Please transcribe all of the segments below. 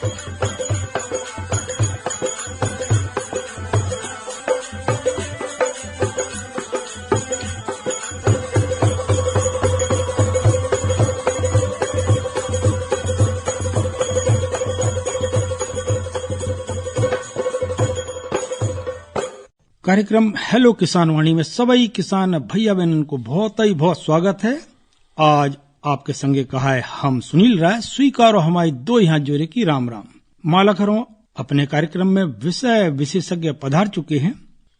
कार्यक्रम हेलो किसान वाणी में सभी किसान भैया बहन को बहुत स्वागत है। आज आपके संगे कहा है हम सुनील राय, स्वीकारो हमारी दो यहाँ जोरे की राम राम। मालाखरों अपने कार्यक्रम में विषय विशेषज्ञ पधार चुके हैं।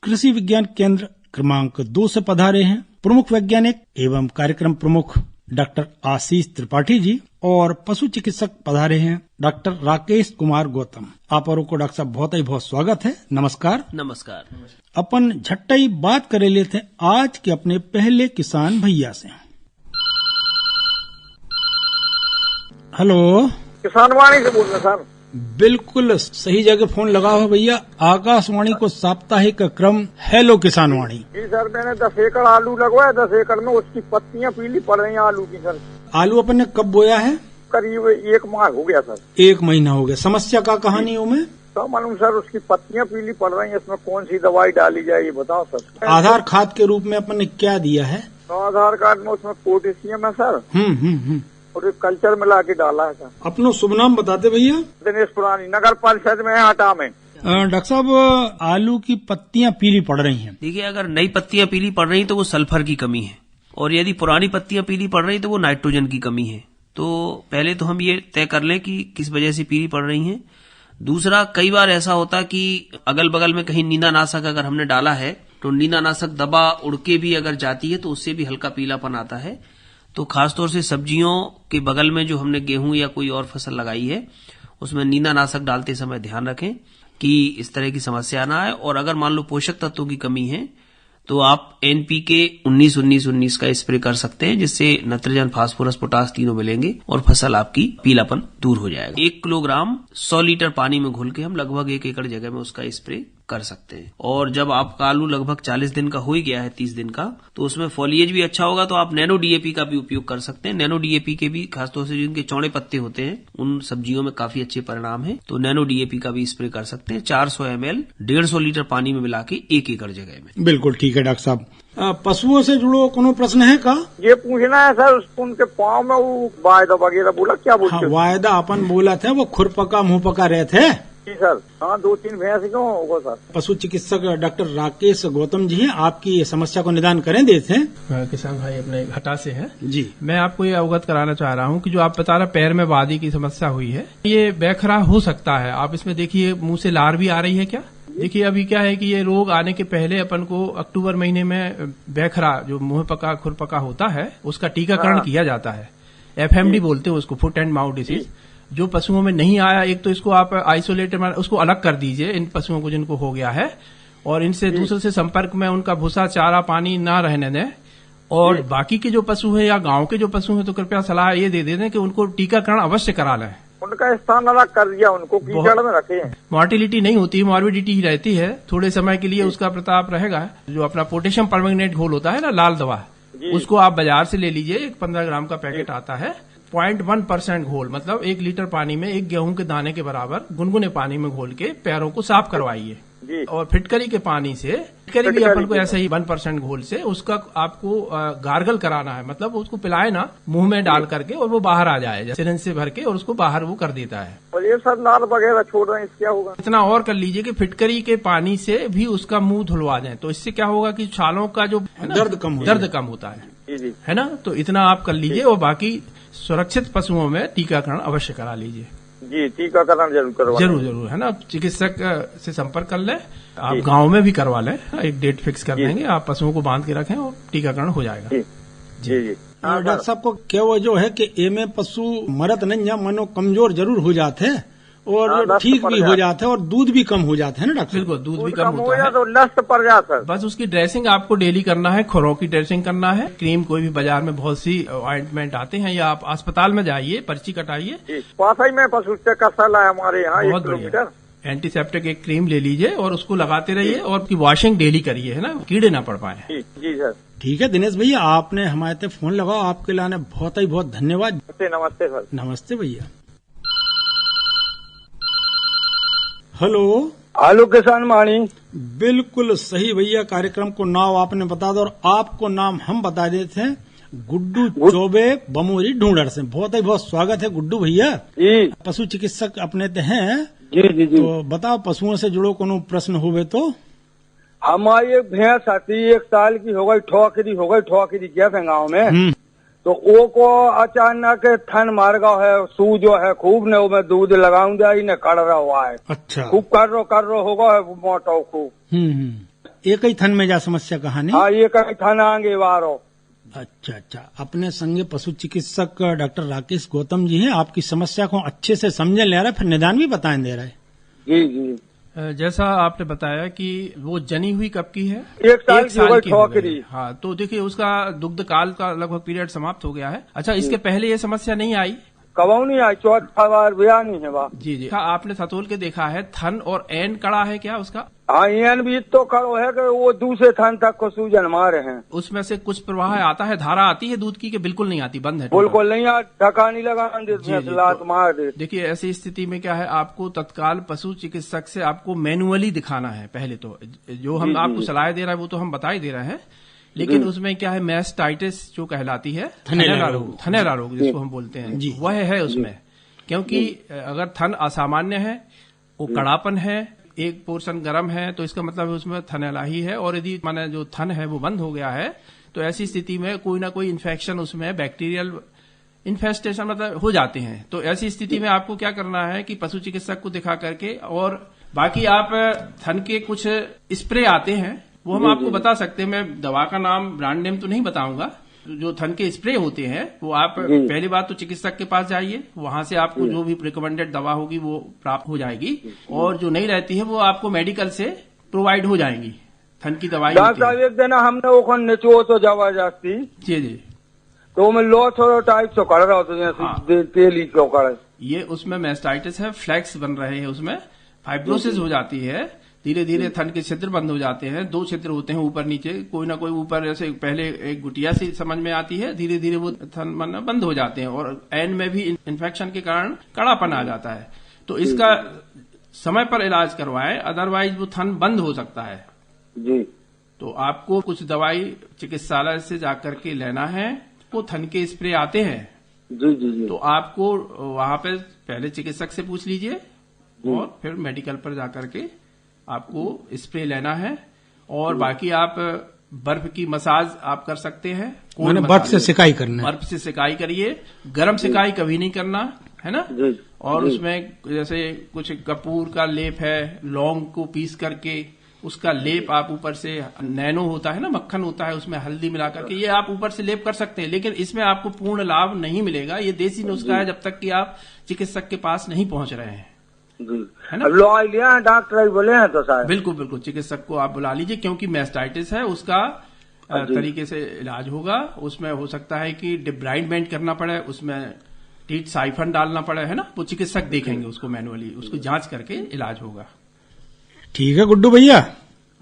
कृषि विज्ञान केंद्र क्रमांक 2 से पधारे हैं प्रमुख वैज्ञानिक एवं कार्यक्रम प्रमुख डॉक्टर आशीष त्रिपाठी जी और पशु चिकित्सक पधारे हैं डॉक्टर राकेश कुमार गौतम। आप और को डॉक्टर साहब बहुत स्वागत है। नमस्कार। नमस्कार। अपन झट्टाई बात करे लेते हैं आज के अपने पहले किसान भैया से। हेलो, किसान वाणी से बोल रहे सर। बिल्कुल सही जगह फोन लगा हो भैया। आकाशवाणी को साप्ताहिक क्रम हेलो किसान वाणी। जी सर, मैंने 10 एकड़ आलू लगवाया। 10 एकड़ में उसकी पत्तियां पीली पड़ रही हैं आलू की सर। आलू अपन ने कब बोया है? करीब 1 माह हो गया सर। 1 महीना हो गया। समस्या का कहानी हो में? तो मालूम सर, उसकी पत्तियां पीली पड़ रही हैं, इसमें कौन सी दवाई डाली जाए ये बताओ सर। आधार खाद के रूप में अपन ने क्या दिया है? तो आधार कार्ड में उसमें पोटेशियम है सर। और एक कल्चर मिला के डाला है सर। अपनो शुभ नाम बताते भैया। दिनेश पुरानी, नगर परिषद में है हटा में। डॉक्टर साहब, आलू की पत्तियां पीली पड़ रही हैं। देखिए, अगर नई पत्तियां पीली पड़ रही तो वो सल्फर की कमी है, और यदि पुरानी पत्तियां पीली पड़ रही तो वो नाइट्रोजन की कमी है। तो पहले तो हम ये तय कर लें कि किस वजह से पीली पड़ रही हैं। दूसरा, कई बार ऐसा होता कि अगल बगल में कहीं नींदानाशक अगर हमने डाला है तो नींदानाशक दवा उड़ के भी अगर जाती है तो उससे भी हल्का पीलापन आता है। तो खासतौर से सब्जियों के बगल में जो हमने गेहूं या कोई और फसल लगाई है उसमें नींदानाशक डालते समय ध्यान रखें कि इस तरह की समस्या ना आए। और अगर मान लो पोषक तत्वों की कमी है तो आप NPK 19-19-19 का स्प्रे कर सकते हैं, जिससे नाइट्रोजन, फास्फोरस, पोटास तीनों मिलेंगे और फसल आपकी पीलापन दूर हो जाएगा। 1 किलोग्राम 100 लीटर पानी में घोल के हम लगभग 1 एकड़ जगह में उसका स्प्रे कर सकते हैं। और जब आपका आलू लगभग 40 दिन का हो ही गया है, 30 दिन का, तो उसमें फॉलिएज भी अच्छा होगा तो आप नैनो DAP का भी उपयोग कर सकते हैं। नैनो DAP के भी खासतौर से जिनके चौड़े पत्ते होते हैं उन सब्जियों में काफी अच्छे परिणाम है, तो नैनो DAP का भी स्प्रे कर सकते हैं। 400 ml 150 लीटर पानी में मिला के 1 एकड़ जगह में। बिल्कुल ठीक है डॉक्टर साहब। पशुओं से जुड़ो कोनो प्रश्न है का? ये पूछना है सर, उनके पाँव में वो वायदा वगैरह बोला, क्या बोलते? हाँ, वायदा अपन बोला था, वो खुरपका मुंह पका रहे थे। जी सर। हाँ, 2-3 भैंस क्यों होगा सर। पशु चिकित्सक डॉक्टर राकेश गौतम जी हैं, आपकी ये समस्या को निदान करें देते हैं। किसान भाई अपने घटा से है जी। मैं आपको ये अवगत कराना चाह रहा हूँ कि जो आप बता रहे पैर में वादी की समस्या हुई है, ये बैखरा हो सकता है। आप इसमें देखिए मुंह से लार भी आ रही है क्या? देखिए, अभी क्या है कि ये रोग आने के पहले अपन को अक्टूबर महीने में बैखरा जो मुंह पका खुरपका होता है उसका टीकाकरण किया जाता है। FMD बोलते हैं उसको, फुट एंड माउथ डिसीज। जो पशुओं में नहीं आया, एक तो इसको आप आइसोलेट उसको अलग कर दीजिए इन पशुओं को जिनको हो गया है, और इनसे दूसरे से संपर्क में उनका भूसा, चारा, पानी ना रहने दें। और बाकी के जो पशु है या गांव के जो पशु है तो कृपया सलाह ये दे दें कि उनको टीकाकरण अवश्य करा लें। उनका स्थान अलग कर दिया, उनको कीचड़ में रखे। मॉर्टिलिटी नहीं होती, मॉर्बिडिटी ही रहती है। थोड़े समय के लिए उसका प्रताप रहेगा। जो अपना पोटेशियम परमैंगनेट घोल होता है ना, लाल दवा, उसको आप बाजार से ले लीजिए। एक 15 ग्राम का पैकेट आता है। 0.1% घोल, मतलब 1 लीटर पानी में 1 गेहूं के दाने के बराबर गुनगुने पानी में घोल के पैरों को साफ करवाइए। और फिटकरी के पानी से, फिटकरी भी अपन को ऐसे ही 1% घोल से उसका आपको गार्गल कराना है, मतलब उसको पिलाए ना मुंह में डाल करके और वो बाहर आ जाए सिरिंज से भर के, और उसको बाहर वो कर देता है। और ये सब लाल वगैरह छोड़ रहे हैं, क्या होगा? इतना और कर लीजिए कि फिटकरी के पानी से भी उसका मुंह धुलवा दें, तो इससे क्या होगा कि छालों का जो दर्द कम होता है ना। तो इतना आप कर लीजिए, और बाकी सुरक्षित पशुओं में टीकाकरण अवश्य करा लीजिए। जी, टीकाकरण जरूर करवा, जरूर है ना। चिकित्सक से संपर्क कर लें, आप गांव में भी करवा लें, एक डेट फिक्स कर देंगे, आप पशुओं को बांध के रखें और टीकाकरण हो जाएगा। जी। डॉक्टर साहब को क्या वो जो है कि एमे पशु मरत नहीं या मनो कमजोर जरूर हो जाते हैं और ठीक भी हो जाते हैं और दूध भी कम हो जाते हैं ना डॉक्टर? बिल्कुल, दूध भी कम होता है तो लस्त पड़ जाता है। बस उसकी ड्रेसिंग आपको डेली करना है, खुरों की ड्रेसिंग करना है। क्रीम कोई भी बाजार में बहुत सी ऑइंटमेंट आते हैं, या आप अस्पताल में जाइए, पर्ची कटाइए। पास ही में पशु चिकित्सालय है हमारे यहाँ, 1 किलोमीटर। एंटीसेप्टिक एक क्रीम ले लीजिए और उसको लगाते रहिए, और उसकी वॉशिंग डेली करिए, है ना, कीड़े ना पड़ पाए। जी सर। ठीक है दिनेश भैया, आपने हमारे से फोन लगाओ, आपके लाने बहुत धन्यवाद। नमस्ते सर। नमस्ते भैया। हेलो हेलो किसान वाणी। बिल्कुल सही भैया, कार्यक्रम को नाम आपने बता दो और आपको नाम हम बता देते हैं। गुड्डू चौबे बमोरी ढूंढर से। बहुत ही बहुत स्वागत है गुड्डू भैया जी। पशु चिकित्सक अपने ते हैं जी जी जी। तो बताओ पशुओं से जुड़ो कोनो प्रश्न होवे तो। हमारी एक भैंस आती 1 साल की हो गई, ठोकरी क्या थे गाँव में। तो वो को अचानक थन मार गया है, सू जो है खूब ने मैं दूध लगाऊं जाई ने कर रहा हुआ है। अच्छा, खूब कर रो होगा है मोटो खूब। एक ही थन में जा समस्या कहानी। हाँ, ये कहीं थन आगे वारो। अच्छा अच्छा, अपने संगे पशु चिकित्सक डॉक्टर राकेश गौतम जी हैं। आपकी समस्या को अच्छे से समझने ले रहे हैं, फिर निदान भी बताएं दे रहे हैं। जी जी। जैसा आपने बताया कि वो जनी हुई कब की है? 1 साल की हो गई ठोकरी। हाँ, तो देखिए उसका दुग्ध काल का लगभग पीरियड समाप्त हो गया है। अच्छा, इसके पहले ये समस्या नहीं आई? कबाऊ नहीं आई, चौथा बार ब्याह नहीं है बा। जी जी। आपने सतोल के देखा है थन और एन कड़ा है क्या उसका? हाँ, एन भी तो कड़ो है कि वो दूसरे थन तक को सूजन मारे हैं। उसमें से कुछ प्रवाह आता है, धारा आती है दूध की कि बिल्कुल नहीं आती, बंद है? बिल्कुल नहीं, ढकानी लगा लात मार दे। देखिए ऐसी स्थिति में क्या है, आपको तत्काल पशु चिकित्सक से आपको मैनुअली दिखाना है। पहले तो जो हम आपको सलाह दे रहे हैं वो तो हम बता ही दे रहे हैं, लेकिन उसमें क्या है, मैस्टाइटिस जो कहलाती है, थनैला रोग जिसको हम बोलते हैं, वह है उसमें। क्योंकि अगर थन असामान्य है, वो कड़ापन है, एक पोर्शन गर्म है, तो इसका मतलब उसमें थनैला ही है। और यदि माने जो थन है वो बंद हो गया है, तो ऐसी स्थिति में कोई ना कोई इन्फेक्शन उसमें बैक्टीरियल इन्फेस्टेशन मतलब हो जाते हैं। तो ऐसी स्थिति में आपको क्या करना है कि पशु चिकित्सक को दिखा करके, और बाकी आप थन के कुछ स्प्रे आते हैं वो हम आपको बता सकते हैं। मैं दवा का नाम, ब्रांड नेम तो नहीं बताऊंगा। जो थन के स्प्रे होते हैं वो आप पहली बात तो चिकित्सक के पास जाइए, वहां से आपको जो भी रिकमेंडेड दवा होगी वो प्राप्त हो जाएगी, और जो नहीं रहती है वो आपको मेडिकल से प्रोवाइड हो जाएंगी। थन की दवाई डॉक्टर साहब एक दिन हमने वो निचो तो जबरदस्ती जी जी, तो मैं लो थोड़ा टाइप से कर रहा हूँ तेली क्यों कर, ये उसमें मैस्टाइटिस है, फ्लैक्स बन रहे हैं, उसमें फाइब्रोसिस हो जाती है, धीरे धीरे थन के छिद्र बंद हो जाते हैं। 2 छिद्र होते हैं ऊपर नीचे, कोई ना कोई ऊपर जैसे पहले एक गुटिया सी समझ में आती है, धीरे धीरे वो थन बनना बंद हो जाते हैं, और एंड में भी इन्फेक्शन के कारण कड़ापन आ जाता है। तो इसका समय पर इलाज करवाएं, अदरवाइज वो थन बंद हो सकता है जी। तो आपको कुछ दवाई चिकित्सालय से जाकर के लेना है। वो थन के स्प्रे आते हैं जी जी जी। तो आपको वहां पे पहले चिकित्सक से पूछ लीजिए, और फिर मेडिकल पर जाकर के आपको स्प्रे लेना है। और बाकी आप बर्फ की मसाज आप कर सकते हैं, बर्फ से सिकाई करना, बर्फ से सिकाई करिए, गर्म सिकाई कभी नहीं करना है ना। और उसमें जैसे कुछ कपूर का लेप है, लौंग को पीस करके उसका लेप आप ऊपर से, नैनो होता है ना, मक्खन होता है, उसमें हल्दी मिलाकर के ये आप ऊपर से लेप कर सकते हैं। लेकिन इसमें आपको पूर्ण लाभ नहीं मिलेगा, ये देसी नुस्खा है, जब तक कि आप चिकित्सक के पास नहीं पहुंच रहे हैं, है ना। लो लिया डॉक्टर बोले हैं तो साहब, बिल्कुल बिल्कुल चिकित्सक को आप बुला लीजिए, क्योंकि मैस्टाइटिस है, उसका तरीके से इलाज होगा। उसमें हो सकता है कि डिब्राइडमेंट करना पड़े, उसमें टीट साइफन डालना पड़े, है ना। वो चिकित्सक देखेंगे उसको मैनुअली, उसको जांच करके इलाज होगा। ठीक है गुड्डू भैया,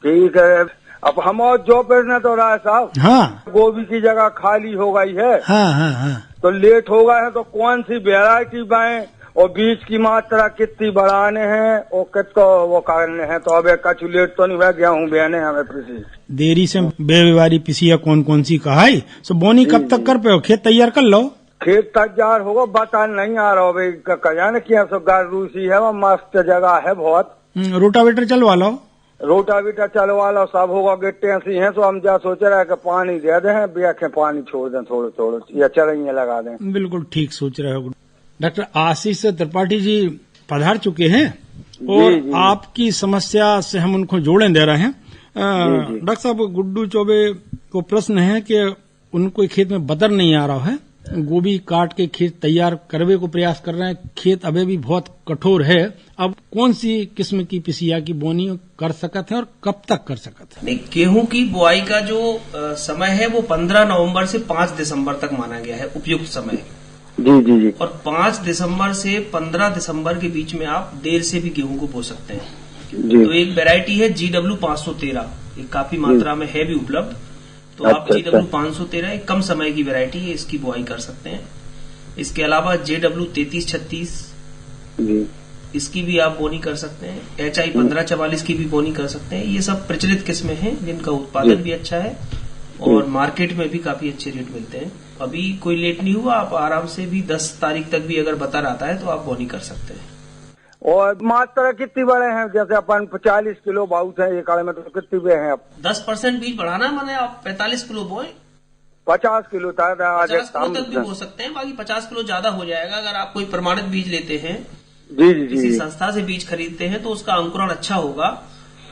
ठीक है। अब हम और जो पेड़ना तो रहा है साहब, हाँ, गोभी की जगह खाली हो गई है, हाँ हाँ हाँ, तो लेट हो गए हैं, तो कौन सी वेरायटी बाएं और बीज की मात्रा कितनी बढ़ाने हैं और कितना वो करने हैं। तो अब कछु लेट तो नहीं हुआ, गेहूँ बेने हमें कृषि देरी से बेवारी पिसिया कौन कौन सी कहाई। सो बोनी कब तक कर पे हो, खेत तैयार कर लो। खेत तैयार होगा, बता नहीं आ रहा भाई, कहा न किया सो रूसी है, वो मस्त जगह है बहुत। रोटावेटर चलवा लो, रोटावेटर चलवा लो, सब होगा। गिट्टे ऐसी हैं तो हम जा सोच रहे हैं कि पानी दे दें, बेखे पानी छोड़ दें थोड़े थोड़े, या चरैया लगा दें। बिल्कुल ठीक सोच रहे हो। डॉक्टर आशीष त्रिपाठी जी पधार चुके हैं और जी। आपकी समस्या से हम उनको जोड़े दे रहे हैं। डॉक्टर साहब, गुड्डू चौबे को प्रश्न है कि उनको खेत में बदर नहीं आ रहा है, गोभी काट के खेत तैयार करने को प्रयास कर रहे हैं, खेत अभी भी बहुत कठोर है। अब कौन सी किस्म की पिसिया की बोनी कर सकते हैं और कब तक कर सकते हैं? गेहूं की बुआई का जो समय है वो 15 नवंबर से 5 दिसंबर तक माना गया है उपयुक्त समय। जी जी जी। और 5 दिसंबर से 15 दिसंबर के बीच में आप देर से भी गेहूं को बो सकते हैं। तो एक वैरायटी है GW 513, ये काफी मात्रा में है भी उपलब्ध। तो आप GW 513 एक कम समय की वैरायटी है, इसकी बुआई कर सकते हैं। इसके अलावा JW 3336 इसकी भी आप बोनी कर सकते हैं। HI 1544 की भी बोनी कर सकते हैं। ये सब प्रचलित किस्में हैं जिनका उत्पादन भी अच्छा है और मार्केट में भी काफी अच्छे रेट मिलते हैं। अभी कोई लेट नहीं हुआ, आप आराम से भी 10 तारीख तक भी अगर बता आता है तो आप बोनी कर सकते हैं। और मात्रा कितनी बड़े हैं? जैसे अपन 40 किलो बाउस है एक आड़े में, तो कितने बड़े हैं? 10% बीज बढ़ाना माने आप 45 किलो बोए, 50 किलो था 50 किलो तक भी बो सकते हैं। बाकी 50 किलो ज्यादा हो जाएगा। अगर आप कोई प्रमाणित बीज लेते हैं, जी जी किसी जी। संस्था से बीज खरीदते हैं, तो उसका अंकुरण अच्छा होगा।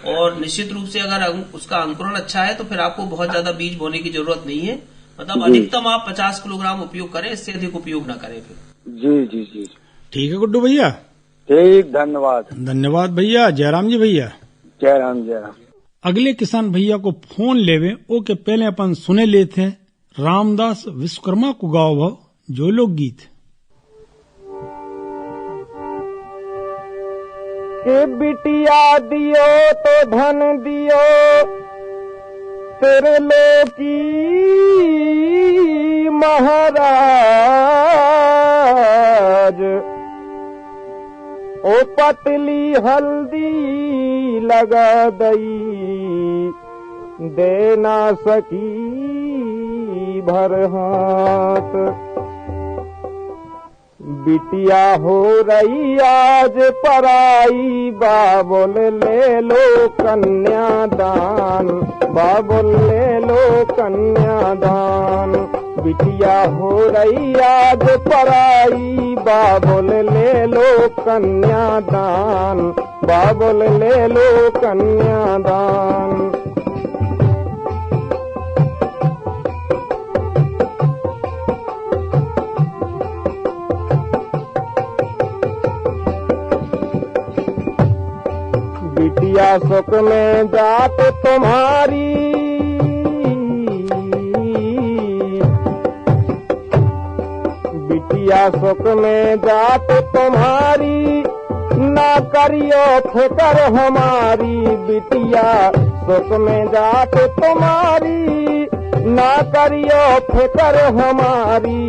और निश्चित रूप से अगर उसका अंकुरण अच्छा है तो फिर आपको बहुत ज्यादा बीज बोने की जरूरत नहीं है। मतलब अधिकतम आप 50 किलोग्राम उपयोग करें, इससे अधिक उपयोग ना करें फिर। जी जी जी। ठीक है गुड्डू भैया, ठीक, धन्यवाद। धन्यवाद भैया। जयराम जी भैया। जय राम जय राम। अगले किसान भैया को फोन लेवे ओके पहले अपन सुने लेते रामदास विश्वकर्मा को गाओ भाव जो लोक गीत। के बिटिया दियो तो धन दियो तेरे लोकी महाराज, ओ पतली हल्दी लगा दई दे ना सकी भर हाथ। बिटिया हो रही आज पराई, बाबुल ले लो कन्यादान, बाबुल ले लो कन्यादान। बिटिया हो रही आज पराई, बाबुल ले लो कन्यादान, बाबुल ले लो कन्यादान। बिटिया सुख में जात तुम्हारी, बिटिया सुख में जात तुम्हारी, ना करियो फिकर हमारी। बिटिया सुख में जात तुम्हारी, ना करियो फिकर हमारी।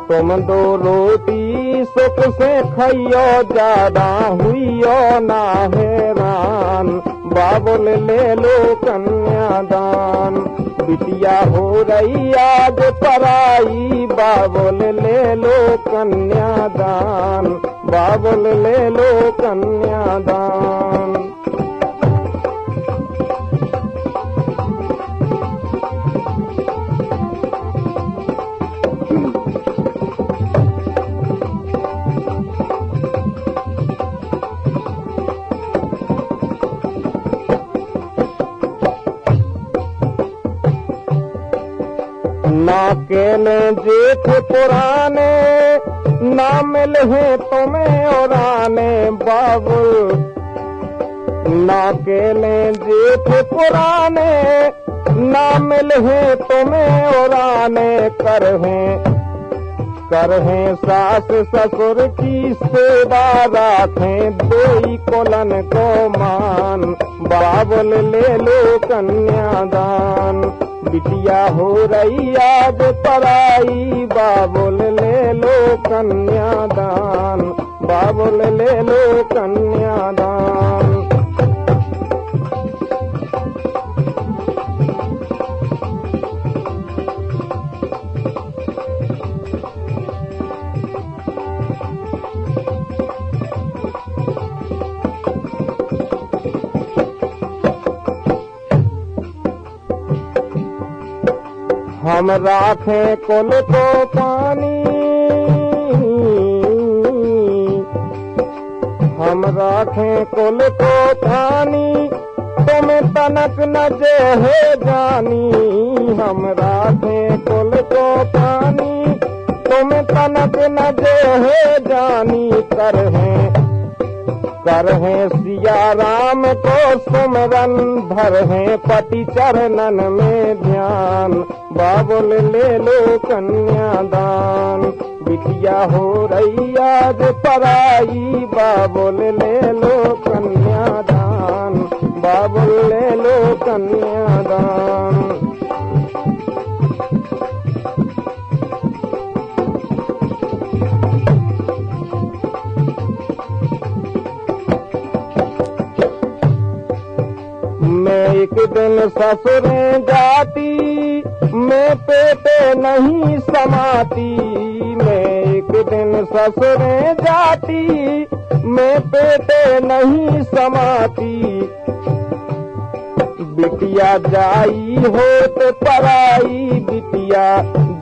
तुम दो रोटी सुख से खाइयो, ज्यादा हुईयो ना हैरान, बाबुल ले लो कन्यादान। बिटिया हो रही आज पराई, बाबुल ले लो कन्यादान, बाबुल ले लो कन्यादान। ना केले जेठ पुराने, ना मिले तुम्हें औराने बाबुल। ना केले जेठ पुराने, ना मिले तुम्हें औराने। करहें सास ससुर की सेवा, राखें दोई कोलन को मान, बाबुल ले लो कन्यादान। बिटिया हो रही आज पराई, बाबुल ले लो कन्यादान, बाबुल ले लो कन्यादान। हम राखें कुल को पानी, हम राखें कुल को पानी, तुम तनक न जे है जानी। हम राखें कुल को पानी, तुम तनक न जे है जानी। करहें सिया राम को सुमरन, धरहें पति चरणन में ध्यान, बाबुल ले लो कन्यादान। बिटिया हो रही आज पराई, बाबुल ले लो कन्यादान, बाबुल ले लो कन्यादान। एक दिन ससुरे जाती, मैं पेटे नहीं समाती। मैं एक दिन ससुरे जाती, मैं पेटे नहीं समाती। बिटिया जाई होत पराई, बिटिया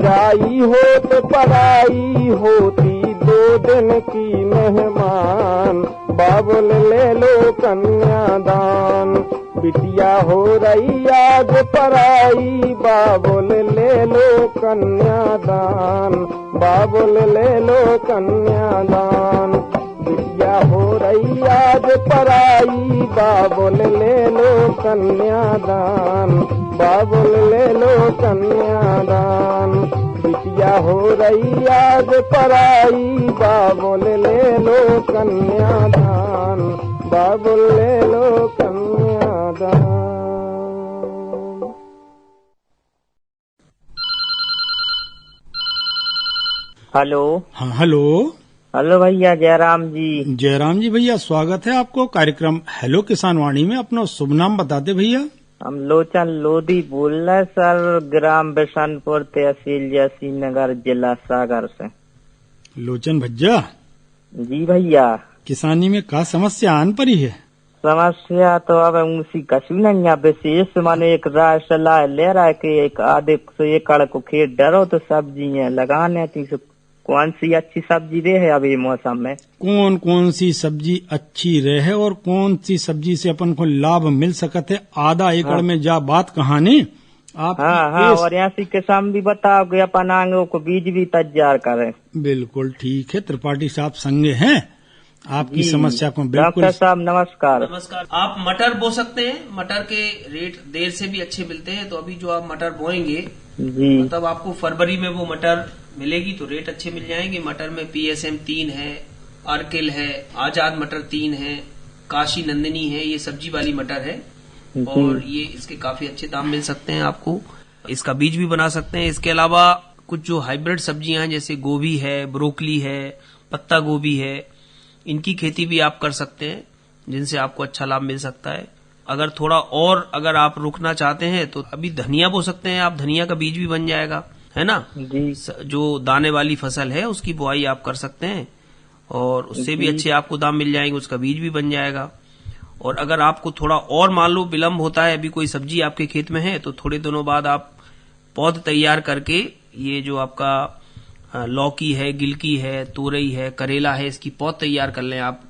जाई होत पराई होती। 2 दिन की मेहमान, बाबुल ले लो कन्यादान। बिटिया हो रही आज पराई, बाबुल ले लो कन्यादान। बाबुल ले लो कन्यादान। बिटिया हो रही आज पराई, बाबुल ले लो कन्यादान। बाबुल ले लो कन्यादान। बिटिया हो रही आज पराई, बाबुल ले लो कन्यादान। बाबुल ले लो कन्यादान। हेलो। हाँ हेलो। हेलो भैया, जयराम जी। जयराम जी भैया, स्वागत है आपको कार्यक्रम हेलो किसान वाणी में। अपना शुभ नाम बता दे भैया। हम लोचन लोधी बोल रहे सर, ग्राम बिशनपुर, तहसील जैसी नगर, जिला सागर से। लोचन भज्जा जी भैया। किसानी में का समस्या आन पड़ी है? समस्या तो अब उसी कछु नहीं है विशेष, माने एक राय सलाह ले रहा है कि एक आधे से एकड़ को खेत डरो तो सब्जियां लगाने थी। कौन सी अच्छी सब्जी रहे है अभी मौसम में? कौन कौन सी सब्जी अच्छी रहे और कौन सी सब्जी से अपन को लाभ मिल सकते है? आधा एकड़ में जा बात कहानी आप। हाँ, और ऐसी किसान भी बताओ कि अपन आंगों को बीज भी तैयार करें। बिल्कुल ठीक है, त्रिपाठी साहब संगे हैं आपकी समस्या को। बिल्कुल डॉक्टर साहब नमस्कार। नमस्कार। आप मटर बो सकते हैं, मटर के रेट देर से भी अच्छे मिलते हैं। तो अभी जो आप मटर बोएंगे जी, मतलब आपको फरवरी में वो मटर मिलेगी तो रेट अच्छे मिल जाएंगे। मटर में PSM 3 है, अर्किल है, आजाद मटर 3 है, काशी नंदिनी है, ये सब्जी वाली मटर है और ये इसके काफी अच्छे दाम मिल सकते हैं आपको। इसका बीज भी बना सकते हैं। इसके अलावा कुछ जो हाइब्रिड सब्जियां हैं जैसे गोभी है, ब्रोकली है, पत्ता गोभी है, इनकी खेती भी आप कर सकते हैं जिनसे आपको अच्छा लाभ मिल सकता है। अगर थोड़ा और अगर आप रुकना चाहते हैं तो अभी धनिया बो सकते हैं आप, धनिया का बीज भी बन जाएगा, है ना जी। जो दाने वाली फसल है उसकी बुआई आप कर सकते हैं और उससे भी अच्छे आपको दाम मिल जाएंगे, उसका बीज भी बन जाएगा। और अगर आपको थोड़ा और मान लो विलम्ब होता है, अभी कोई सब्जी आपके खेत में है तो थोड़े दिनों बाद आप पौध तैयार करके ये जो आपका लौकी है, गिलकी है, तोरई है, करेला है, इसकी पौध तैयार कर लें आप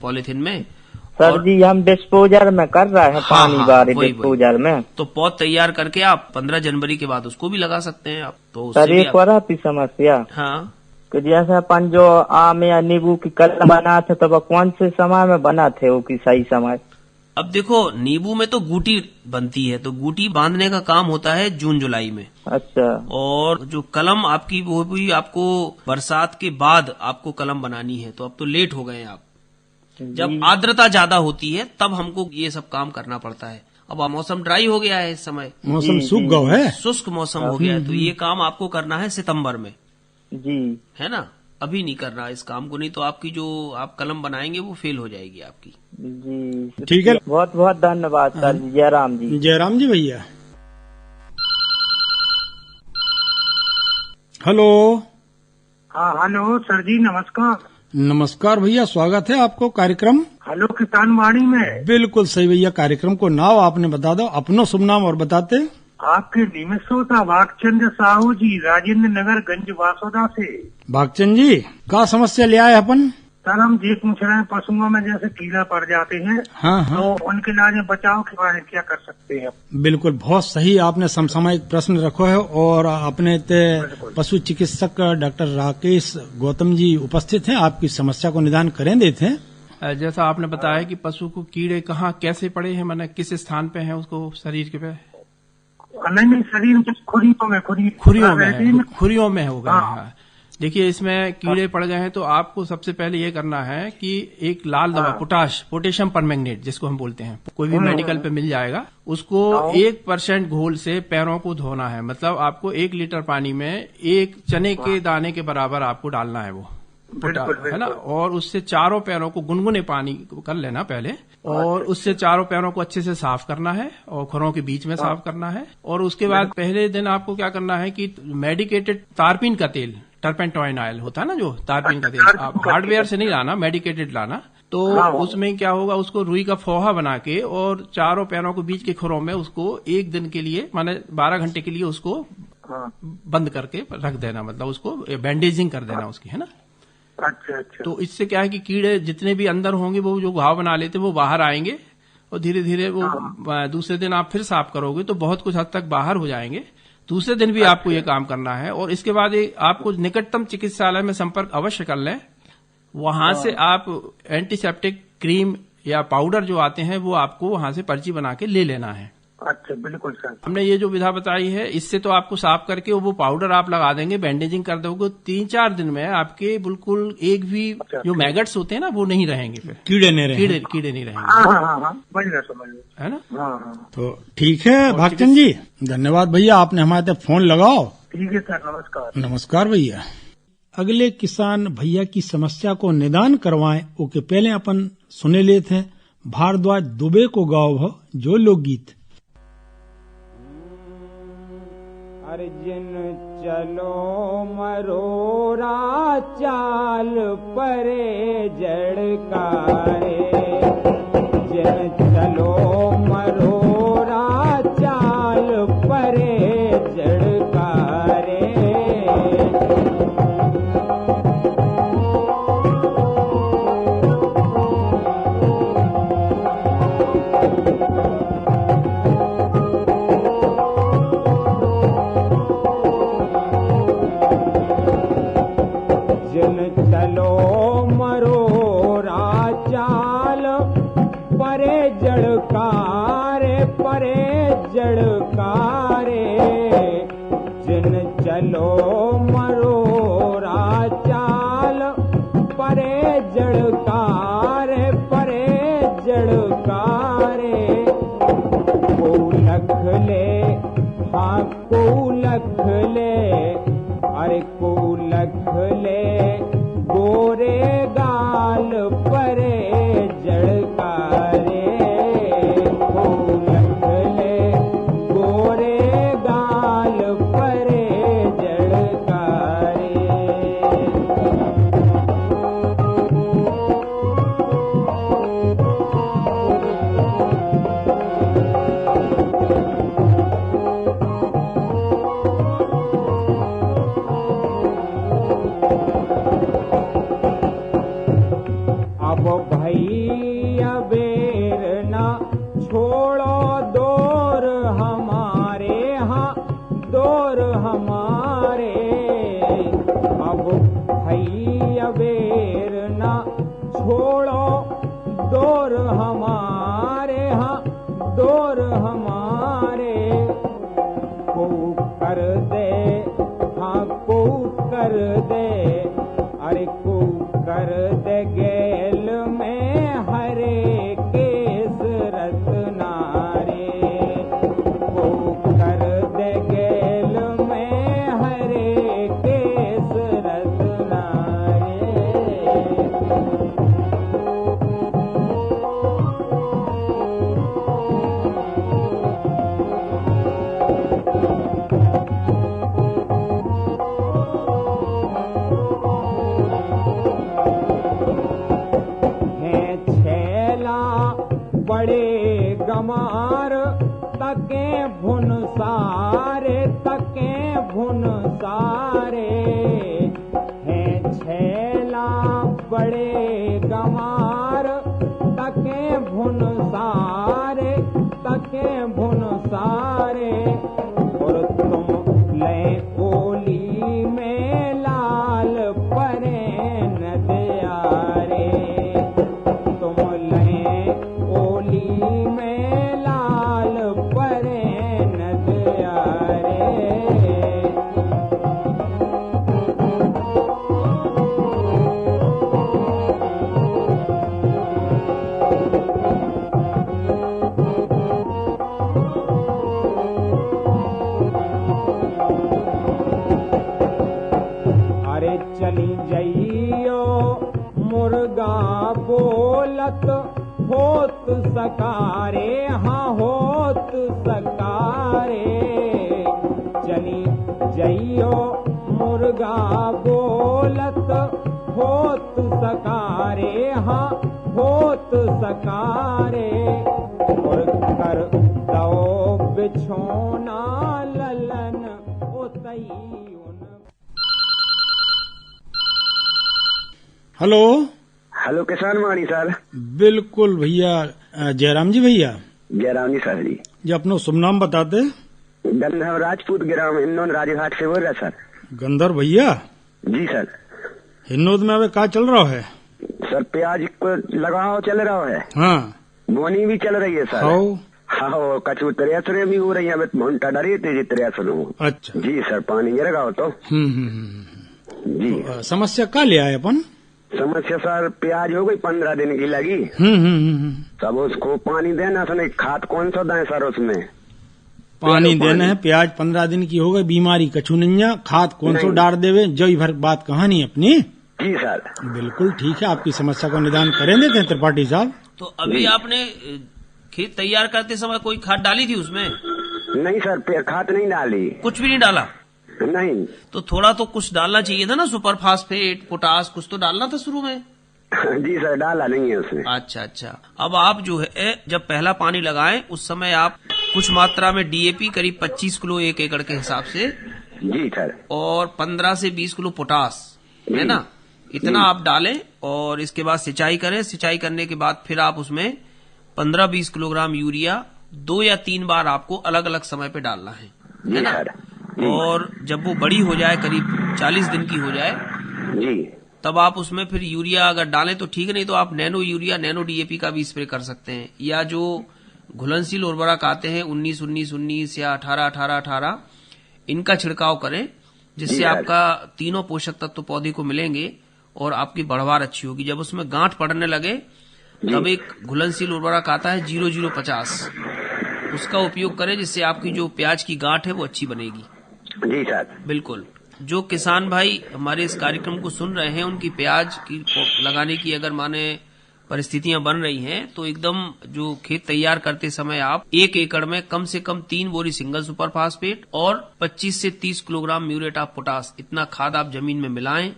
पॉलिथीन में। सर जी हम डिस्पोजर में कर रहे हैं, पानी वाले डिस्पोजर में। तो पौध तैयार करके आप 15 जनवरी के बाद उसको भी लगा सकते हैं आप। तो सर एक और आपकी समस्या, हाँ, कि जैसे अपन जो आम या नींबू की कलम बनाते तो वो कौन से समय में बनाते हो कि सही समय? अब देखो नींबू में तो गूटी बनती है, तो गूटी बांधने का काम होता है जून जुलाई में। अच्छा। और जो कलम आपकी वो भी आपको बरसात के बाद आपको कलम बनानी है, तो अब तो लेट हो गए आप। जब आर्द्रता ज्यादा होती है तब हमको ये सब काम करना पड़ता है। अब मौसम ड्राई हो गया है, इस समय मौसम सूख गया है, शुष्क मौसम हो गया है, तो ये काम आपको करना है सितंबर में जी, है ना। अभी नहीं करना इस काम को, नहीं तो आपकी जो आप कलम बनाएंगे वो फेल हो जाएगी आपकी। जी ठीक है, बहुत बहुत धन्यवाद सर जी। जयराम जी। जयराम जी भैया। हेलो। हाँ हेलो सर जी, नमस्कार। नमस्कार भैया, स्वागत है आपको कार्यक्रम हेलो किसान वाणी में। बिल्कुल सही भैया, कार्यक्रम को नाम आपने बता दो, अपनो शुभ नाम और बताते। आपके निमित श्रोता भागचंद्र साहू जी, राजेंद्र नगर गंज वासोदा से। भागचंद जी का समस्या ले आए अपन? सर हम ये पूछ रहे हैं, पशुओं में जैसे कीड़ा पड़ जाते हैं हाँ हाँ, तो उनके इलाज बचाव के बारे में क्या कर सकते हैं? बिल्कुल बहुत सही आपने समसामयिक प्रश्न रखो है और अपने पशु चिकित्सक डॉक्टर राकेश गौतम जी उपस्थित हैं, आपकी समस्या को निदान करें देते हैं। जैसा आपने बताया कि पशु को कीड़े कहाँ कैसे पड़े हैं, माने किस स्थान पे हैं उसको शरीर के पे? नहीं, शरीर में खुरियों में खुरियों में हो गए हैं। देखिए इसमें कीड़े पड़ गए हैं तो आपको सबसे पहले ये करना है कि एक लाल दवा पोटेशियम परमैंगनेट जिसको हम बोलते हैं, कोई भी मेडिकल पे मिल जाएगा, उसको 1% घोल से पैरों को धोना है। मतलब आपको 1 लीटर पानी में 1 चने के दाने के बराबर आपको डालना है वो। है ना, और उससे चारों पैरों को गुनगुने पानी कर लेना पहले, और उससे चारों पैरों को अच्छे से साफ करना है और खुरों के बीच में साफ करना है। और उसके बाद पहले दिन आपको क्या करना है कि मेडिकेटेड तारपीन का तेल, टर्पेंटॉइन ऑयल होता है ना, जो तारपीन का तेल, आप हार्डवेयर से नहीं लाना, मेडिकेटेड लाना। तो उसमें क्या होगा, उसको रुई का फोहा बना के और चारों पैरों के बीच के खुरों में उसको एक दिन के लिए, माने 12 घंटे के लिए उसको बंद करके रख देना, मतलब उसको बैंडेजिंग कर देना उसकी, है ना। अच्छा। तो इससे क्या है कि कीड़े जितने भी अंदर होंगे वो जो घाव बना लेते वो बाहर आएंगे, और धीरे धीरे वो दूसरे दिन आप फिर साफ करोगे तो बहुत कुछ हद तक बाहर हो जाएंगे। दूसरे दिन भी आपको ये काम करना है। और इसके बाद आपको निकटतम चिकित्सालय में संपर्क अवश्य कर लें, वहां से आप एंटीसेप्टिक क्रीम या पाउडर जो आते हैं वो आपको वहां से पर्ची बना के ले लेना है। अच्छा, बिल्कुल सर। हमने ये जो विधा बताई है, इससे तो आपको साफ करके वो पाउडर आप लगा देंगे, बैंडेजिंग कर दोगे, 3-4 दिन में आपके बिल्कुल एक भी जो मैगट्स होते हैं ना वो नहीं रहेंगे, फिर कीड़े नहीं रहेंगे, कीड़े नहीं रहेंगे। समझ रहे, है ना। तो ठीक है भागचंद जी, धन्यवाद भैया, आपने हमारे तक फोन लगाओ। ठीक है सर, नमस्कार। नमस्कार भैया। अगले किसान भैया की समस्या को निदान करवाएं ओके पहले अपन सुने लेते हैं भारद्वाज दुबे को गाओ भ जो लोकगीत। अर्जुन चलो मरोरा चाल परे जड़कारे, जन चलो मरोरा चाल परे जड़कारे। चलो मरोरा चाल परे जड़कारे, परे जड़कारे। जिन चलो मरोरा चाल परे जड़कारे, परे जड़कारे। को लख ले, हाँ को लख ले, अरे को लख ले गोरे गाल परे जड़कारे। को लख ले गोरे गाल परे जड़कारे। अब भैया बेर ना छोड़ो दौर हमारे, हाँ दौर हमारे। अब भैया बेर ना छोड़ो दौर हमारे, हाँ दौर हमारे। को कर दे, हाँ को कर दे, अरे को कर दे गेल में हरे केस रत्नारे। को कर दे गेल में हरे केस रत्नारे। बड़े गमार तके भुन सारे, तके भुन सारे। हैं छेला बड़े गमार तके भुन सारे, तके भुन सारे। और तुम ले ओली में लाल परे नदियारे। तुम ले ओली में लाल परे नदियारे। चली जइयो मुर्गा बोलत होत सकारे, हाँ होत सकारे। चली जइयो मुर्गा बोलत होत सकारे, हाँ होत सकारे। कर दो बिछोना ललन ओतई। हेलो हेलो किसान वाणी सर। बिल्कुल भैया। जयराम जी भैया। जयराम जी सर जी। जी अपना शुभ नाम बताते। गंधर्व राजपूत ग्राम हिन्नोद राजघाट से बोल रहा सर। गंधर्व भैया। जी सर। हिन्नोद में अभी क्या चल रहा है सर? प्याज को लगाओ चल रहा है। हाँ बोनी भी चल रही है सर। हाँ कछु त्रेसरे भी हो रही है। घंटा डरी तेजी त्रेसर हो। अच्छा जी सर। पानी गिरेगा तो। जी तो, समस्या क्या ले आए अपन? समस्या सर प्याज हो गई 15 दिन की लगी। तब उसको पानी देना सर। खाद कौन सा दें सर? उसमें पानी देना है। प्याज 15 दिन की हो गई, बीमारी कछु नहीं है, खाद कौन सा डाल देवे, जो भर बात कहानी अपनी। जी सर। बिल्कुल ठीक है, आपकी समस्या का निदान करेंगे त्रिपाठी साहब। तो अभी आपने खेत तैयार करते समय कोई खाद डाली थी उसमें? नहीं सर, खाद नहीं डाली। कुछ भी नहीं डाला? नहीं। तो थोड़ा तो कुछ डालना चाहिए था ना, सुपर फास्फेट, पोटास, कुछ तो डालना था शुरू में। जी सर, डाला नहीं है उसमें। अच्छा अच्छा। अब आप जो है जब पहला पानी लगाएं उस समय आप कुछ मात्रा में डीएपी करीब 25 किलो 1 एकड़ के हिसाब से। जी सर। और 15 से 20 किलो पोटास, है ना, इतना आप डालें और इसके बाद सिंचाई करें। सिंचाई करने के बाद फिर आप उसमें 15-20 किलोग्राम यूरिया 2 या 3 बार आपको अलग अलग समय पे डालना है ना। और जब वो बड़ी हो जाए, करीब 40 दिन की हो जाए, जी, तब आप उसमें फिर यूरिया अगर डालें तो ठीक है, नहीं तो आप नैनो यूरिया, नैनो डीएपी का भी स्प्रे कर सकते हैं। या जो घुलनशील उर्वरक आते हैं 19-19-19 या 18-18-18, इनका छिड़काव करें, जिससे आपका तीनों पोषक तत्व पौधे को मिलेंगे और आपकी बढ़वार अच्छी होगी। जब उसमें गांठ पड़ने लगे तब एक घुलनशील उर्वरक आता है 0050, उसका उपयोग करें, जिससे आपकी जो प्याज की गांठ है वो अच्छी बनेगी। जी सर, बिल्कुल। जो किसान भाई हमारे इस कार्यक्रम को सुन रहे हैं, उनकी प्याज की लगाने की अगर माने परिस्थितियां बन रही हैं, तो एकदम जो खेत तैयार करते समय आप 1 एकड़ में कम से कम 3 बोरी सिंगल सुपर फास्फेट और 25 से 30 किलोग्राम म्यूरेट ऑफ पोटास, इतना खाद आप जमीन में मिलाएं।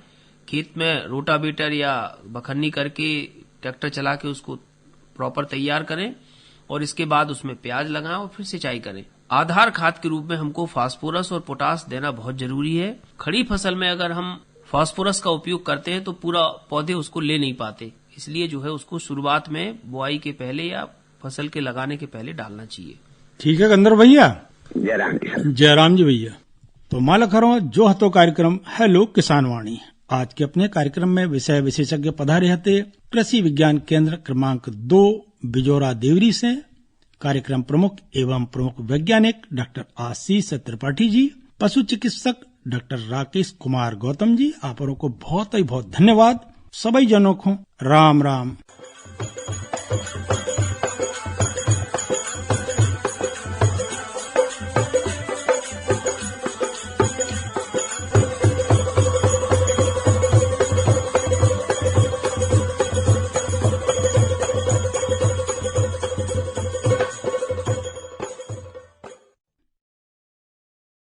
खेत में रोटावेटर या बखन्नी करके ट्रैक्टर चला के उसको प्रॉपर तैयार करें और इसके बाद उसमें प्याज लगाएं और फिर सिंचाई करें। आधार खाद के रूप में हमको फास्फोरस और पोटास देना बहुत जरूरी है। खड़ी फसल में अगर हम फास्फोरस का उपयोग करते हैं तो पूरा पौधे उसको ले नहीं पाते, इसलिए जो है उसको शुरुआत में बुआई के पहले या फसल के लगाने के पहले डालना चाहिए। ठीक है गंधर्व भैया। जयराम जी। जयराम जी भैया। तो मालक हरो जो हतो कार्यक्रम हेलो किसान वाणी। आज के अपने कार्यक्रम में विषय विशेषज्ञ पधारे हते कृषि विज्ञान केंद्र क्रमांक 2 बिजोरा देवरी से कार्यक्रम प्रमुख एवं प्रमुख वैज्ञानिक डॉक्टर आशीष त्रिपाठी जी, पशु चिकित्सक डॉक्टर राकेश कुमार गौतम जी। आप को बहुत ही बहुत धन्यवाद। सभी जनों को राम राम।